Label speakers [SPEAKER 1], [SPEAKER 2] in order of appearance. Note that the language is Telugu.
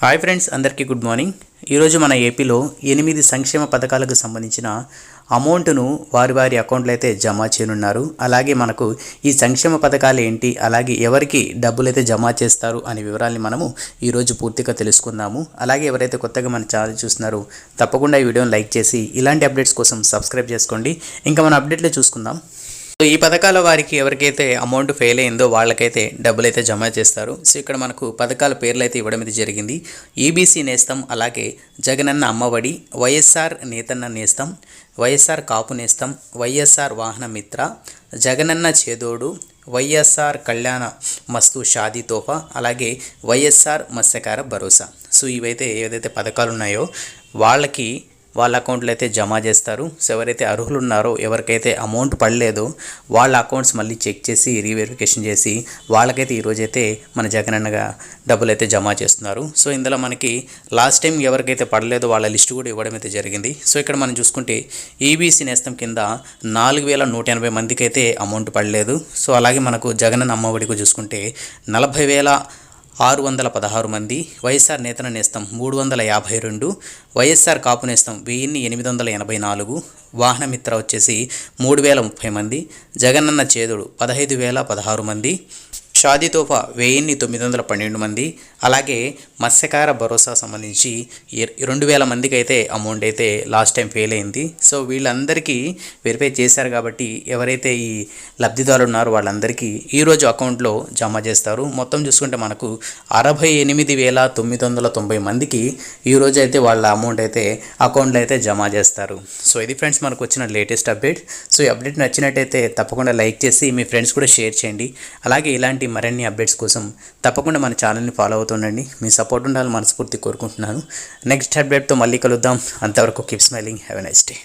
[SPEAKER 1] హాయ్ ఫ్రెండ్స్, అందరికీ గుడ్ మార్నింగ్. ఈరోజు మన ఏపీలో 8 సంక్షేమ పథకాలకు సంబంధించిన అమౌంట్ను వారి అకౌంట్లో అయితే జమ చేయనున్నారు. అలాగే మనకు ఈ సంక్షేమ పథకాలు ఏంటి, అలాగే ఎవరికి డబ్బులు అయితే జమ చేస్తారు అనే వివరాలని మనము ఈరోజు పూర్తిగా తెలుసుకుందాము. అలాగే ఎవరైతే కొత్తగా మన ఛానల్ చూస్తున్నారో తప్పకుండా ఈ వీడియోని లైక్ చేసి ఇలాంటి అప్డేట్స్ కోసం సబ్స్క్రైబ్ చేసుకోండి. ఇంకా మన అప్డేట్లో చూసుకుందాం. ఈ పథకాల వారికి ఎవరికైతే అమౌంట్ ఫెయిల్ అయిందో వాళ్ళకైతే డబ్బులు అయితే జమ చేస్తారు. సో ఇక్కడ మనకు పథకాల పేర్లు అయితే ఇవ్వడం అయితే జరిగింది. ఈబీసీ నేస్తం, అలాగే జగనన్న అమ్మఒడి, వైఎస్ఆర్ నేతన్న నేస్తం, వైఎస్ఆర్ కాపు నేస్తం, వైఎస్ఆర్ వాహన మిత్ర, జగనన్న చేదోడు, వైఎస్ఆర్ కళ్యాణ మస్తు షాదీ తోఫా, అలాగే వైఎస్ఆర్ మత్స్యకార భరోసా. సో ఇవైతే ఏదైతే పథకాలు ఉన్నాయో వాళ్ళ అకౌంట్లో అయితే జమ చేస్తారు. సో ఎవరైతే అర్హులు ఉన్నారో, ఎవరికైతే అమౌంట్ పడలేదో వాళ్ళ అకౌంట్స్ మళ్ళీ చెక్ చేసి రీవెరిఫికేషన్ చేసి వాళ్ళకైతే ఈరోజైతే మన జగనన్నగా డబ్బులు అయితే జమ చేస్తున్నారు. సో ఇందులో మనకి లాస్ట్ టైం ఎవరికైతే పడలేదో వాళ్ళ లిస్టు కూడా ఇవ్వడం అయితే జరిగింది. సో ఇక్కడ మనం చూసుకుంటే ఈబీసీ నేస్తం కింద 4180 మందికి అయితే అమౌంట్ పడలేదు. సో అలాగే మనకు జగనన్న అమ్మఒడికి చూసుకుంటే 40,616 మంది, వైఎస్ఆర్ నేతన నేస్తం 352, వైఎస్ఆర్ కాపు నేస్తం 1884, వాహన మిత్ర వచ్చేసి 3030 మంది, జగనన్న చేదుడు 15,016 మంది, షాదీ తోఫా 1912 మంది, అలాగే మత్స్యకార భరోసా సంబంధించి 2000 మందికి అయితే అమౌంట్ అయితే లాస్ట్ టైం ఫెయిల్ అయింది. సో వీళ్ళందరికీ వెరిఫై చేశారు కాబట్టి ఎవరైతే ఈ లబ్ధిదారులు ఉన్నారో వాళ్ళందరికీ ఈరోజు అకౌంట్లో జమ చేస్తారు. మొత్తం చూసుకుంటే మనకు 68,990 మందికి ఈరోజు అయితే వాళ్ళ అమౌంట్ అయితే అకౌంట్లో అయితే జమ చేస్తారు. సో ఇది ఫ్రెండ్స్ మనకు వచ్చిన లేటెస్ట్ అప్డేట్. సో ఈ అప్డేట్ నచ్చినట్టయితే తప్పకుండా లైక్ చేసి మీ ఫ్రెండ్స్ కూడా షేర్ చేయండి. అలాగే ఇలాంటి మరిన్ని అప్డేట్స్ కోసం తప్పకుండా మన ఛానల్ని ఫాలో అవుతుండండి. మీ సపోర్ట్ ఉండాలని మనస్ఫూర్తి కోరుకుంటున్నాను. నెక్స్ట్ అప్డేట్తో మళ్ళీ కలుద్దాం. అంతవరకు keep smiling. Have a nice day.